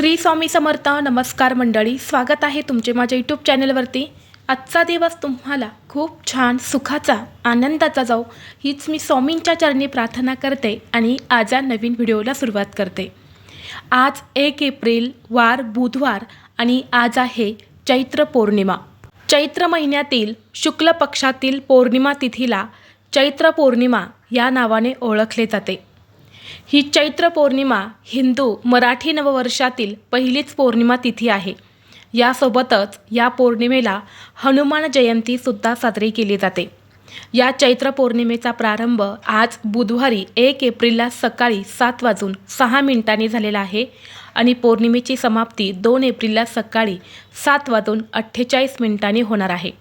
श्री स्वामी समर्थ. नमस्कार मंडळी, स्वागत आहे तुमचे माझ्या यूट्यूब चॅनलवरती. आजचा दिवस तुम्हाला खूप छान सुखाचा आनंदाचा जाऊ हीच मी स्वामींच्या चरणी प्रार्थना करते आणि आज या नवीन व्हिडिओला सुरुवात करते. आज 1 एप्रिल वार बुधवार आणि आज आहे चैत्र पौर्णिमा. चैत्र महिन्यातील शुक्ल पक्षातील पौर्णिमा तिथीला चैत्र पौर्णिमा या नावाने ओळखले जाते. ही चैत्र पौर्णिमा हिंदू मराठी नववर्षातील पहिलीच पौर्णिमा तिथी आहे. यासोबतच या पौर्णिमेला हनुमान जयंतीसुद्धा साजरी केली जाते. या चैत्र पौर्णिमेचा प्रारंभ आज बुधवारी 1 एप्रिलला सकाळी 7:06 झालेला आहे आणि पौर्णिमेची समाप्ती 2 एप्रिलला सकाळी 7:48 होणार आहे.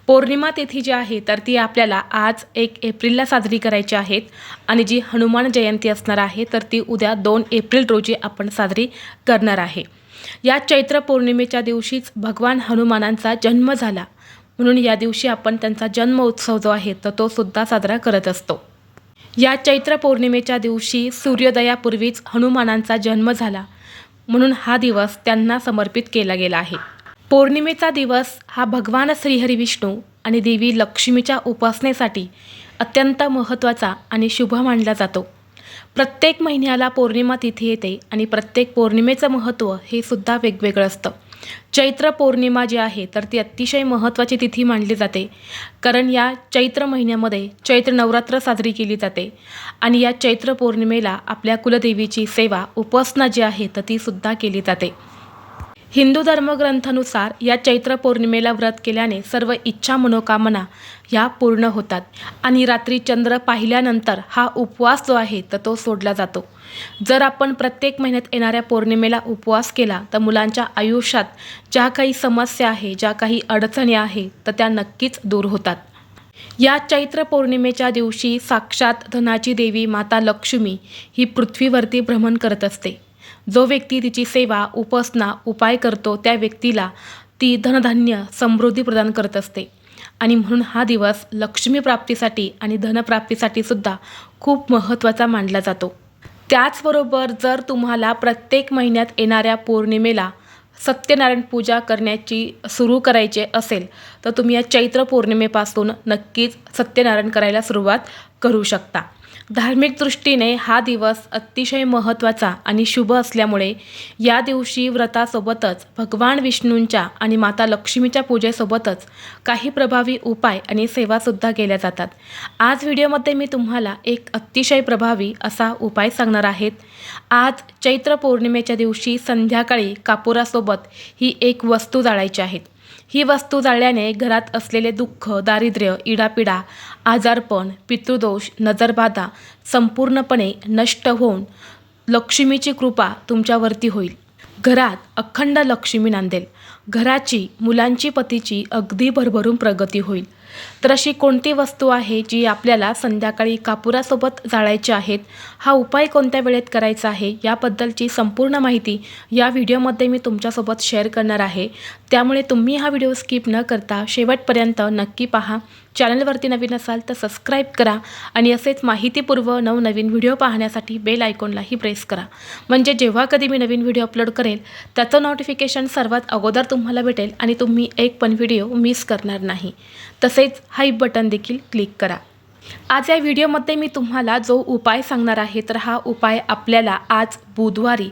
पौर्णिमा तिथी जी आहे तर ती आपल्याला आज 1 एप्रिलला साजरी करायची आहेत आणि जी हनुमान जयंती असणार आहे तर ती उद्या 2 एप्रिल रोजी आपण साजरी करणार आहे. या चैत्र पौर्णिमेच्या दिवशीच भगवान हनुमानांचा जन्म झाला, म्हणून या दिवशी आपण त्यांचा जन्म उत्सव जो आहे तर तो सुद्धा साजरा करत असतो. या चैत्र पौर्णिमेच्या दिवशी सूर्योदयापूर्वीच हनुमानांचा जन्म झाला, म्हणून हा दिवस त्यांना समर्पित केला गेला आहे. पौर्णिमेचा दिवस हा भगवान श्रीहरी विष्णू आणि देवी लक्ष्मीच्या उपासनेसाठी अत्यंत महत्त्वाचा आणि शुभ मानला जातो. प्रत्येक महिन्याला पौर्णिमा तिथी येते आणि प्रत्येक पौर्णिमेचं महत्त्व हे सुद्धा वेगवेगळं असतं. चैत्र पौर्णिमा जी आहे तर ती अतिशय महत्त्वाची तिथी मानली जाते, कारण या चैत्र महिन्यामध्ये चैत्र नवरात्र साजरी केली जाते आणि या चैत्र पौर्णिमेला आपल्या कुलदेवीची सेवा उपासना जी आहे तर ती सुद्धा केली जाते. हिंदू धर्मग्रंथानुसार या चैत्र पौर्णिमेला व्रत केल्याने सर्व इच्छा मनोकामना ह्या पूर्ण होतात आणि रात्री चंद्र पाहिल्यानंतर हा उपवास जो आहे तर तो सोडला जातो. जर आपण प्रत्येक महिन्यात येणाऱ्या पौर्णिमेला उपवास केला तर मुलांच्या आयुष्यात ज्या काही समस्या आहे, ज्या काही अडचणी आहे तर त्या नक्कीच दूर होतात. या चैत्र पौर्णिमेच्या दिवशी साक्षात धनाची देवी माता लक्ष्मी ही पृथ्वीवरती भ्रमण करत असते. जो व्यक्ती तिची सेवा उपासना उपाय करतो त्या व्यक्तीला ती धनधान्य समृद्धी प्रदान करत असते आणि म्हणून हा दिवस लक्ष्मी प्राप्तीसाठी आणि धनप्राप्तीसाठी सुद्धा खूप महत्त्वाचा मानला जातो. त्याचबरोबर जर तुम्हाला प्रत्येक महिन्यात येणाऱ्या पौर्णिमेला सत्यनारायण पूजा करण्याची सुरू करायची असेल तर तुम्ही या चैत्र पौर्णिमेपासून नक्कीच सत्यनारायण करायला सुरुवात करू शकता. धार्मिक दृष्टीने हा दिवस अतिशय महत्त्वाचा आणि शुभ असल्यामुळे या दिवशी व्रतासोबतच भगवान विष्णूंच्या आणि माता लक्ष्मीच्या पूजेसोबतच काही प्रभावी उपाय आणि सेवासुद्धा केल्या जातात. आज व्हिडिओमध्ये मी तुम्हाला एक अतिशय प्रभावी असा उपाय सांगणार आहेत. आज चैत्र पौर्णिमेच्या दिवशी संध्याकाळी कापुरासोबत ही एक वस्तू जाळायची आहे. ही वस्तू जाळल्याने घरात असलेले दुःख, दारिद्र्य, इडापिडा, आजारपण, पितृदोष, नजरबाधा संपूर्णपणे नष्ट होऊन लक्ष्मीची कृपा तुमच्यावरती होईल. घरात अखंड लक्ष्मी नांदेल. घराची, मुलांची, पतीची अगदी भरभरून प्रगती होईल. तर अशी कोणती वस्तू आहे जी आपल्याला संध्याकाळी कापुरासोबत जाळायची आहेत, हा उपाय कोणत्या वेळेत करायचा आहे याबद्दलची संपूर्ण माहिती या व्हिडिओमध्ये मी तुमच्यासोबत शेअर करणार आहे. त्यामुळे तुम्ही हा व्हिडिओ स्किप न करता शेवटपर्यंत नक्की पहा. चॅनलवरती नवीन असाल तर सबस्क्राईब करा आणि असेच माहितीपूर्व नवनवीन व्हिडिओ पाहण्यासाठी बेल आयकॉनलाही प्रेस करा, म्हणजे जेव्हा कधी मी नवीन व्हिडिओ अपलोड करेल त्याचं नोटिफिकेशन सर्वात अगोदर तुम्हाला भेटेल आणि तुम्ही एक पण व्हिडिओ मिस करणार नाही. तसेच हाईप बटन देखील क्लिक करा. आज या व्हिडिओमध्ये मी तुम्हाला जो उपाय सांगणार आहे तर हा उपाय आपल्याला आज बुधवारी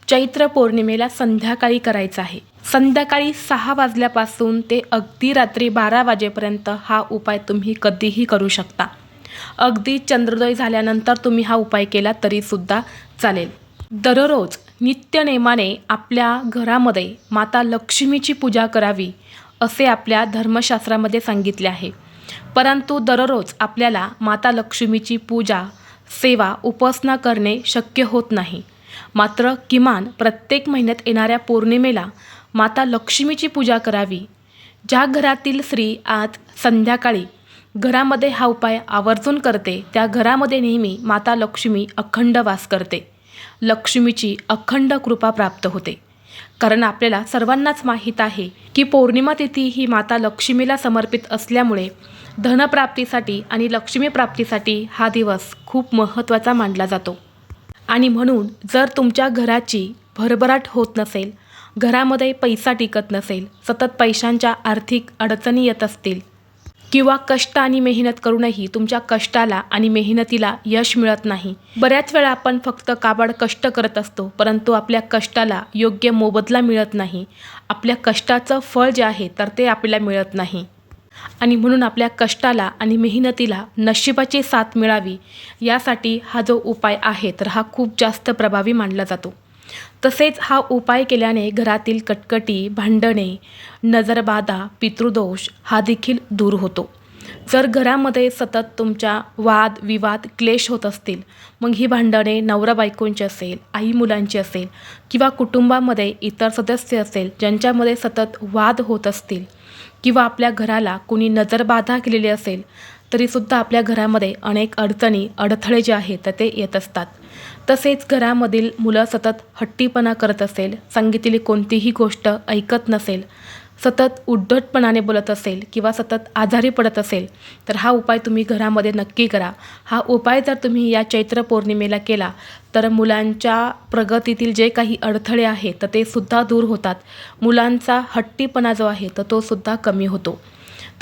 चैत्र पौर्णिमेला संध्याकाळी करायचा आहे. संध्याकाळी 6 वाजल्यापासून ते अगदी रात्री 12 वाजेपर्यंत हा उपाय तुम्ही कधीही करू शकता. अगदी चंद्रोदय झाल्यानंतर तुम्ही हा उपाय केला तरीसुद्धा चालेल. दररोज नित्यनेमाने आपल्या घरामध्ये माता लक्ष्मीची पूजा करावी असे आपल्या धर्मशास्त्रामध्ये सांगितले आहे. परंतु दररोज आपल्याला माता लक्ष्मीची पूजा, सेवा, उपासना करणे शक्य होत नाही. मात्र किमान प्रत्येक महिन्यात येणाऱ्या पौर्णिमेला माता लक्ष्मीची पूजा करावी. ज्या घरातील स्त्री आज संध्याकाळी घरामध्ये हा उपाय आवर्जून करते त्या घरामध्ये नेहमी माता लक्ष्मी अखंड वास करते. लक्ष्मीची अखंड कृपा प्राप्त होते. कारण आपल्याला सर्वांनाच माहीत आहे की पौर्णिमा तिथी ही माता लक्ष्मीला समर्पित असल्यामुळे धनप्राप्तीसाठी आणि लक्ष्मी प्राप्तीसाठी हा दिवस खूप महत्त्वाचा मानला जातो. आणि म्हणून जर तुमच्या घराची भरभराट होत नसेल, घरामध्ये पैसा टिकत नसेल, सतत पैशांच्या आर्थिक अडचणी येत असतील किंवा कष्ट आणि मेहनत करूनही तुमच्या कष्टाला आणि मेहनतीला यश मिळत नाही. बऱ्याच वेळा आपण फक्त काबाड कष्ट करत असतो, परंतु आपल्या कष्टाला योग्य मोबदला मिळत नाही. आपल्या कष्टाचं फळ जे आहे तर ते आपल्याला मिळत नाही आणि म्हणून आपल्या कष्टाला आणि मेहनतीला नशिबाची साथ मिळावी यासाठी हा जो उपाय आहे तर हा खूप जास्त प्रभावी मानला जातो. तसेच हा उपाय केल्याने घरातील कटकटी, भांडणे, नजरबाधा, पितृदोष हा देखील दूर होतो. जर घरामध्ये सतत तुमच्या वाद विवाद क्लेश होत असतील, मग ही भांडणे नवरा बायकोंची असेल, आई मुलांची असेल किंवा कुटुंबामध्ये इतर सदस्य असेल ज्यांच्यामध्ये सतत वाद होत असतील किंवा आपल्या घराला कोणी नजरबाधा केलेली असेल तरीसुद्धा आपल्या घरामध्ये अनेक अडचणी अडथळे जे आहेत तर ते येत असतात. तसेच घरामधील मुलं सतत हट्टीपणा करत असेल, सांगितलेली कोणतीही गोष्ट ऐकत नसेल, सतत उद्धटपणाने बोलत असेल किंवा सतत आजारी पडत असेल तर हा उपाय तुम्ही घरामध्ये नक्की करा. हा उपाय जर तुम्ही या चैत्र पौर्णिमेला केला तर मुलांच्या प्रगतीतील जे काही अडथळे आहेत तर ते सुद्धा दूर होतात. मुलांचा हट्टीपणा जो आहे तर तो सुद्धा कमी होतो.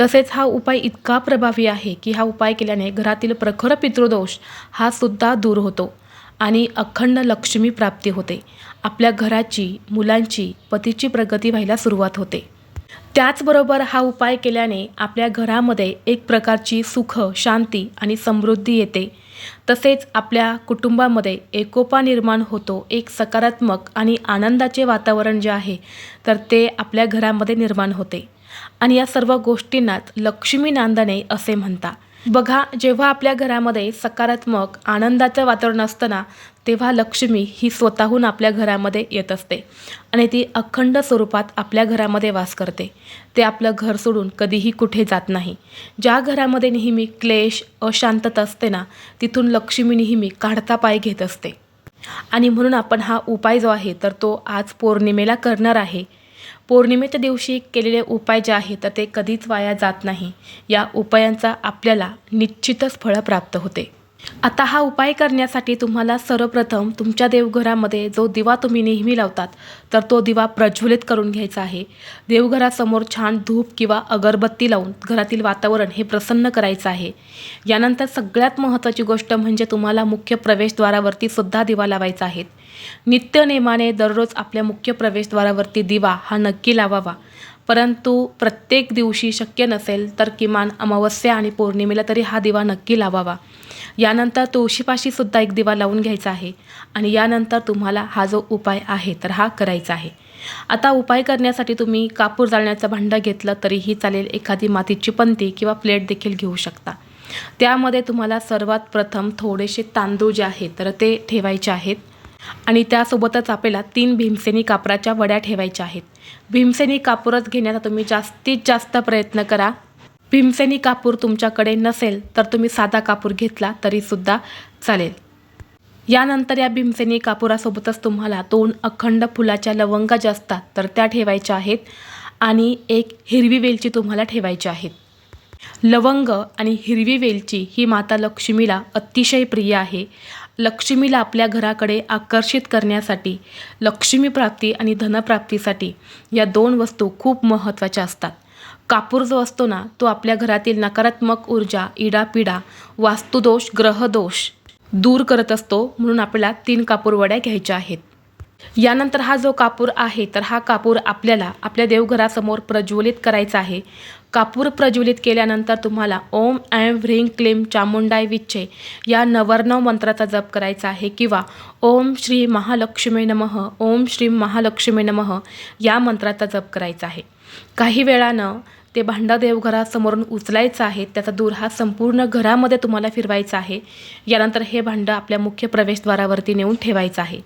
तसेच हा उपाय इतका प्रभावी आहे की हा उपाय केल्याने घरातील प्रखर पितृदोष हा सुद्धा दूर होतो आणि अखंड लक्ष्मी प्राप्ती होते. आपल्या घराची, मुलांची, पतीची प्रगती व्हायला सुरुवात होते. त्याचबरोबर हा उपाय केल्याने आपल्या घरामध्ये एक प्रकारची सुख, शांती आणि समृद्धी येते. तसेच आपल्या कुटुंबामध्ये एकोपा निर्माण होतो. एक सकारात्मक आणि आनंदाचे वातावरण जे आहे तर ते आपल्या घरामध्ये निर्माण होते आणि या सर्व गोष्टींनाच लक्ष्मी नांदणे असे म्हणतात. बघा, जेव्हा आपल्या घरामध्ये सकारात्मक आनंदाचं वातावरण असतं ना, तेव्हा लक्ष्मी ही स्वतःहून आपल्या घरामध्ये येत असते आणि ती अखंड स्वरूपात आपल्या घरामध्ये वास करते. ते आपलं घर सोडून कधीही कुठे जात नाही. ज्या घरामध्ये नेहमी क्लेश, अशांतता असते ना, तिथून लक्ष्मी नेहमी काढता पाय घेत असते आणि म्हणून आपण हा उपाय जो आहे तर तो आज पौर्णिमेला करणार आहे. पौर्णिमेच्या दिवशी केलेले उपाय जे आहे तर ते कधीच वाया जात नाही. या उपायांचा आपल्याला निश्चितच फळ प्राप्त होते. आता हा उपाय करण्यासाठी तुम्हाला सर्वप्रथम तुमच्या देवघरामध्ये जो दिवा तुम्ही नेहमी लावतात तर तो दिवा प्रज्वलित करून घ्यायचा आहे. देवघरासमोर छान धूप किंवा अगरबत्ती लावून घरातील वातावरण हे प्रसन्न करायचं आहे. यानंतर सगळ्यात महत्त्वाची गोष्ट म्हणजे तुम्हाला मुख्य प्रवेशद्वारावरती सुद्धा दिवा लावायचा आहे. नित्यनेमाने दररोज आपल्या मुख्य प्रवेशद्वारावरती दिवा हा नक्की लावावा. परंतु प्रत्येक दिवशी शक्य नसेल तर किमान अमावस्या आणि पौर्णिमेला तरी हा दिवा नक्की लावावा. यानंतर तुळशीपाशी सुद्धा एक दिवा लावून घ्यायचा आहे आणि यानंतर तुम्हाला हा जो उपाय आहे तर हा करायचा आहे. आता उपाय करण्यासाठी तुम्ही कापूर जाळण्याचं भांडं घेतलं तरीही चालेल, एखादी मातीची पंती किंवा प्लेट देखील घेऊ शकता. त्यामध्ये तुम्हाला सर्वात प्रथम थोडेसे तांदूळ जे आहेत तर ते ठेवायचे आहेत आणि त्यासोबतच आपल्याला 3 भीमसेनी कापराच्या वड्या ठेवायच्या आहेत. भीमसेनी कापूरच घेण्याचा तुम्ही जास्तीत जास्त प्रयत्न करा. भीमसेनी कापूर तुमच्याकडे नसेल तर तुम्ही साधा कापूर घेतला तरीसुद्धा चालेल. यानंतर या भीमसेनी कापुरासोबतच तुम्हाला 2 अखंड फुलाच्या लवंगा ज्या असतात तर त्या ठेवायच्या आहेत आणि एक हिरवी वेलची तुम्हाला ठेवायची आहेत. लवंग आणि हिरवी वेलची ही माता लक्ष्मीला अतिशय प्रिय आहे. लक्ष्मीला आपल्या घराकडे आकर्षित करण्यासाठी, लक्ष्मी प्राप्ती आणि धनप्राप्तीसाठी या 2 वस्तू खूप महत्त्वाच्या असतात. कापूर जो असतो ना, तो आपल्या घरातील नकारात्मक ऊर्जा, इडापिडा, वास्तुदोष, ग्रहदोष दूर करत असतो. म्हणून आपल्याला 3 कापूर वड्या घ्यायच्या आहेत. यानंतर हा जो कापूर आहे तर हा कापूर आपल्याला आपल्या देवघरासमोर प्रज्वलित करायचा आहे. कापूर प्रज्वलित केल्यानंतर तुम्हाला ओम ऐं ह्रीं क्लीं चामुंडाय विच्चे या नवरनव मंत्राचा जप करायचा आहे किंवा ओम श्री महालक्ष्मी नमः, ओम श्री महालक्ष्मी नमः या मंत्राचा जप करायचा आहे. काही वेळानं ते भांडं देवघरासमोरून उचलायचं आहे. त्याचा धूर हा संपूर्ण घरामध्ये तुम्हाला फिरवायचा आहे. यानंतर हे भांडं आपल्या मुख्य प्रवेशद्वारावरती नेऊन ठेवायचं आहे.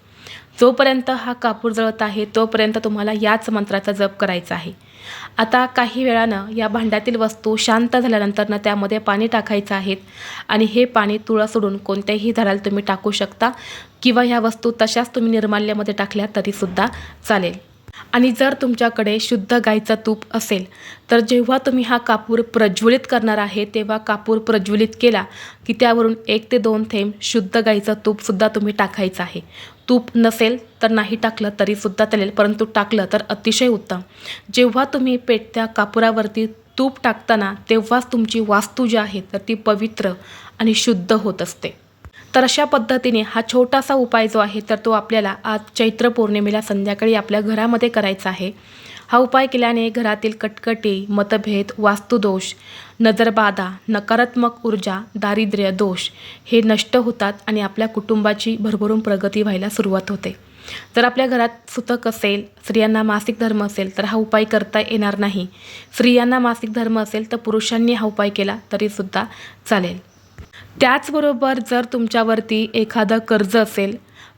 जोपर्यंत हा कापूर जळत आहे तोपर्यंत तुम्हाला याच मंत्राचा जप करायचा आहे. आता काही वेळानं या भांड्यातील वस्तू शांत झाल्यानंतर त्यामध्ये पाणी टाकायचं आहे आणि हे पाणी तुळस सोडून कोणत्याही झाडाला तुम्ही टाकू शकता किंवा ह्या वस्तू तशाच तुम्ही निर्माल्यामध्ये टाकल्या तरीसुद्धा चालेल. आणि जर तुमच्याकडे शुद्ध गाईचं तूप असेल तर जेव्हा तुम्ही हा कापूर प्रज्वलित करणार आहे तेव्हा कापूर प्रज्वलित केला की त्यावरून 1 ते 2 थेंब शुद्ध गाईचं तूपसुद्धा तुम्ही टाकायचं आहे. तूप नसेल तर नाही टाकलं तरीसुद्धा चालेल, परंतु टाकलं तर अतिशय उत्तम. जेव्हा तुम्ही पेटत्या कापुरावरती तूप टाकताना तेव्हाच तुमची वास्तू जी आहे तर ती पवित्र आणि शुद्ध होत असते. तर अशा पद्धतीने हा छोटासा उपाय जो आहे तर तो आपल्याला आज चैत्र पौर्णिमेला संध्याकाळी आपल्या घरामध्ये करायचा आहे. हा उपाय केल्याने घरातील कटकटी, मतभेद, वास्तुदोष, नजरबाधा, नकारात्मक ऊर्जा, दारिद्र्य दोष हे नष्ट होतात आणि आपल्या कुटुंबाची भरभरून प्रगती व्हायला सुरुवात होते. जर आपल्या घरात सुतक असेल, स्त्रियांना मासिक धर्म असेल तर हा उपाय करता येणार नाही. स्त्रियांना मासिक धर्म असेल तर पुरुषांनी हा उपाय केला तरीसुद्धा चालेल. त्याचबरोबर जर तुमच्यावरती एखादं कर्ज असेल,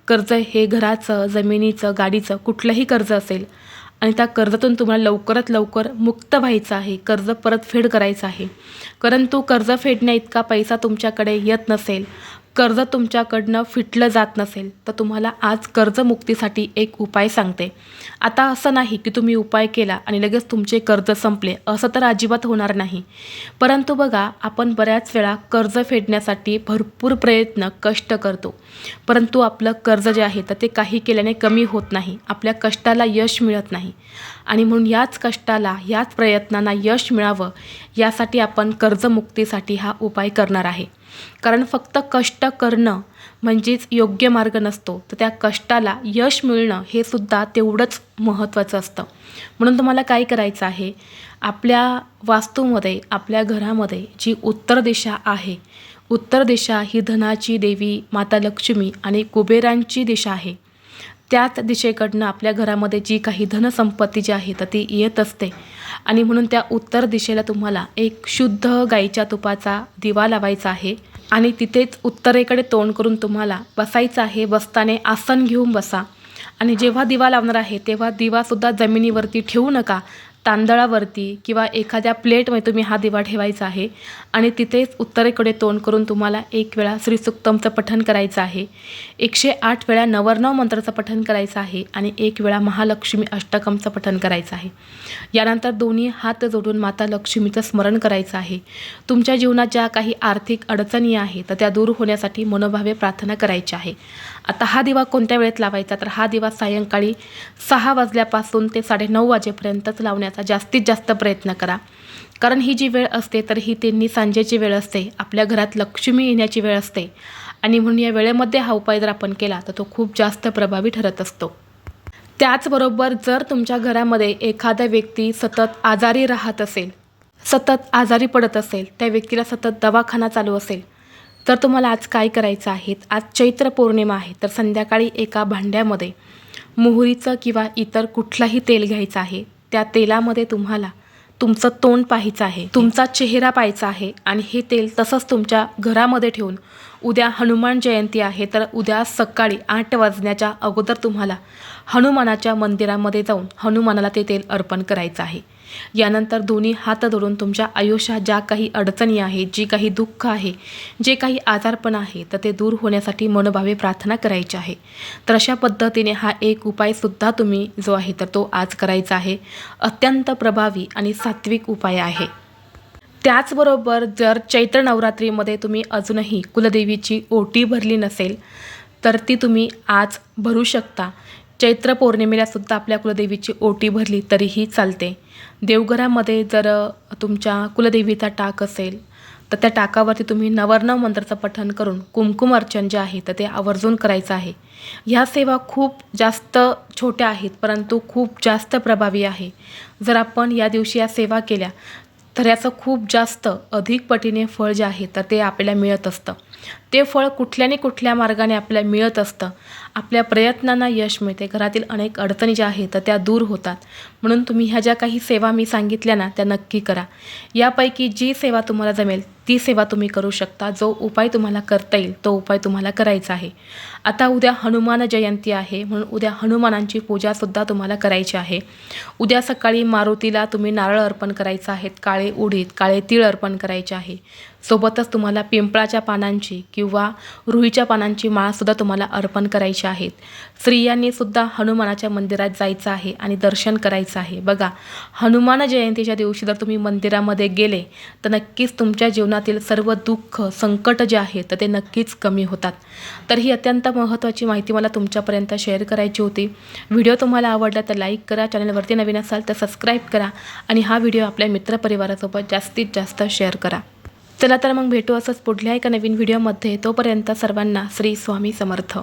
कर्ज हे घराचं, जमिनीचं, गाडीचं कुठलंही कर्ज असेल आणि त्या कर्जातून तुम्हाला लवकरात लवकर मुक्त व्हायचं आहे, कर्ज परतफेड करायचं आहे, परंतु कर्ज फेडण्या इतका पैसा तुमच्याकडे येत नसेल, कर्ज तुमच्याकडनं फिटलं जात नसेल तर तुम्हाला आज कर्जमुक्तीसाठी एक उपाय सांगते. आता असं नाही की तुम्ही उपाय केला आणि लगेच तुमचे कर्ज संपले, असं तर अजिबात होणार नाही. परंतु बघा, आपण बऱ्याच वेळा कर्ज फेडण्यासाठी भरपूर प्रयत्न, कष्ट करतो, परंतु आपलं कर्ज जे आहे तर ते काही केल्याने कमी होत नाही, आपल्या कष्टाला यश मिळत नाही. आणि म्हणून याच कष्टाला, याच प्रयत्नांना यश मिळावं यासाठी आपण कर्जमुक्तीसाठी हा उपाय करणार आहे. कारण फक्त कष्ट करणं म्हणजेच योग्य मार्ग नसतो, तर त्या कष्टाला यश मिळणं हे सुद्धा तेवढंच महत्त्वाचं असतं. म्हणून तुम्हाला काय करायचं आहे, आपल्या वास्तूमध्ये, आपल्या घरामध्ये जी उत्तर दिशा आहे, उत्तर दिशा ही धनाची देवी माता लक्ष्मी आणि कुबेरांची दिशा आहे. त्याच दिशेकडनं आपल्या घरामध्ये जी काही धनसंपत्ती जी आहे तर ती येत असते. आणि म्हणून त्या उत्तर दिशेला तुम्हाला एक शुद्ध गाईच्या तुपाचा दिवा लावायचा आहे आणि तिथेच उत्तरेकडे तोंड करून तुम्हाला बसायचं आहे. बसताना आसन घेऊन बसा आणि जेव्हा दिवा लावणार आहे तेव्हा दिवासुद्धा जमिनीवरती ठेवू नका, तांदळावरती किंवा एखाद्या प्लेटमध्ये तुम्ही हा दिवा ठेवायचा आहे आणि तिथेच उत्तरेकडे तोंड करून तुम्हाला एक वेळा श्रीसूक्तमचं पठण करायचं आहे, 108 वेळा नवरनव मंत्राचं पठण करायचं आहे आणि एक वेळा महालक्ष्मी अष्टकमचं पठण करायचं आहे. यानंतर दोन्ही हात जोडून माता लक्ष्मीचं स्मरण करायचं आहे. तुमच्या जीवनात ज्या काही आर्थिक अडचणी आहेत तर त्या दूर होण्यासाठी मनोभावे प्रार्थना करायची आहे. आता हा दिवा कोणत्या वेळेत लावायचा, तर हा दिवा सायंकाळी 6 वाजल्यापासून ते 9:30 वाजेपर्यंतच लावण्याचा जास्तीत जास्त प्रयत्न करा. कारण ही जी वेळ असते तर ही त्यांनी सांजेची वेळ असते, आपल्या घरात लक्ष्मी येण्याची वेळ असते आणि म्हणून या वेळेमध्ये हा उपाय जर आपण केला तर तो खूप जास्त प्रभावी ठरत असतो. त्याचबरोबर जर तुमच्या घरामध्ये एखादा व्यक्ती सतत आजारी राहत असेल, सतत आजारी पडत असेल, त्या व्यक्तीला सतत दवाखाना चालू असेल, तर तुम्हाला आज काय करायचं आहे, आज चैत्र पौर्णिमा आहे तर संध्याकाळी एका भांड्यामध्ये मोहरीचं किंवा इतर कुठलाही तेल घ्यायचं आहे. त्या तेलामध्ये तुम्हाला तुमचं तोंड पाहायचं आहे, तुमचा चेहरा पाहायचा आहे आणि हे तेल तसंच तुमच्या घरामध्ये ठेवून उद्या हनुमान जयंती आहे तर उद्या सकाळी 8 वाजण्याच्या अगोदर तुम्हाला हनुमानाच्या मंदिरामध्ये जाऊन हनुमानाला ते तेल अर्पण करायचं आहे. यानंतर दोन्ही हात जोडून तुमच्या आयुष्यात ज्या काही अडचणी आहेत, जी काही दुःख आहे, जे काही आजारपण आहे तर ते दूर होण्यासाठी मनोभावे प्रार्थना करायची आहे. तर अशा पद्धतीने हा एक उपायसुद्धा तुम्ही जो आहे तर तो आज करायचा आहे. अत्यंत प्रभावी आणि सात्विक उपाय आहे. त्याचबरोबर जर चैत्र नवरात्रीमध्ये तुम्ही अजूनही कुलदेवीची ओटी भरली नसेल तर ती तुम्ही आज भरू शकता. चैत्र पौर्णिमेला सुद्धा आपल्या कुलदेवीची ओटी भरली तरीही चालते. देवघरामध्ये जर तुमच्या कुलदेवीचा टाक असेल तर त्या टाकावरती तुम्ही नवरनव मंत्राचं पठण करून कुमकुम अर्चन जे आहे तर ते आवर्जून करायचं आहे. ह्या सेवा खूप जास्त छोट्या आहेत परंतु खूप जास्त प्रभावी आहे. जर आपण या दिवशी या सेवा केल्या तर याचं खूप जास्त अधिक पटीने फळ जे आहे तर ते आपल्याला मिळत असतं. ते फळ कुठल्या मार्गाने आपल्याला मिळत असतं. आपल्या प्रयत्नांना यश मिळते, घरातील अनेक अडचणी ज्या आहेत तर त्या दूर होतात. म्हणून तुम्ही ह्या ज्या काही सेवा मी सांगितल्या ना त्या नक्की करा. यापैकी जी सेवा तुम्हाला जमेल ती सेवा तुम्ही करू शकता. जो उपाय तुम्हाला करता येईल तो उपाय तुम्हाला करायचा आहे. आता उद्या हनुमान जयंती आहे म्हणून उद्या हनुमानांची पूजासुद्धा तुम्हाला करायची आहे. उद्या सकाळी मारुतीला तुम्ही नारळ अर्पण करायचं आहे, काळे उडीद, काळे तीळ अर्पण करायचे आहे. सोबतच तुम्हाला पिंपळाच्या पानांची किंवा रुईच्या पानांची माळासुद्धा तुम्हाला अर्पण करायची आहेत. स्त्रियांनी सुद्धा हनुमानाच्या मंदिरात जायचं आहे आणि दर्शन करायचं आहे. बघा, हनुमान जयंतीच्या दिवशी जर तुम्ही मंदिरामध्ये गेले तर नक्कीच तुमच्या जीवनातील सर्व दुःख संकट जे आहे तर ते नक्कीच कमी होतात. तर ही अत्यंत महत्त्वाची माहिती मला तुमच्यापर्यंत शेअर करायची होती. व्हिडिओ तुम्हाला आवडला तर लाईक करा, चॅनलवरती नवीन असाल तर सबस्क्राईब करा आणि हा व्हिडिओ आपल्या मित्रपरिवारासोबत जास्तीत जास्त शेअर करा. चला तर मग भेटू असंच पुढल्या एका नवीन व्हिडिओमध्ये. तोपर्यंत सर्वांना श्री स्वामी समर्थ.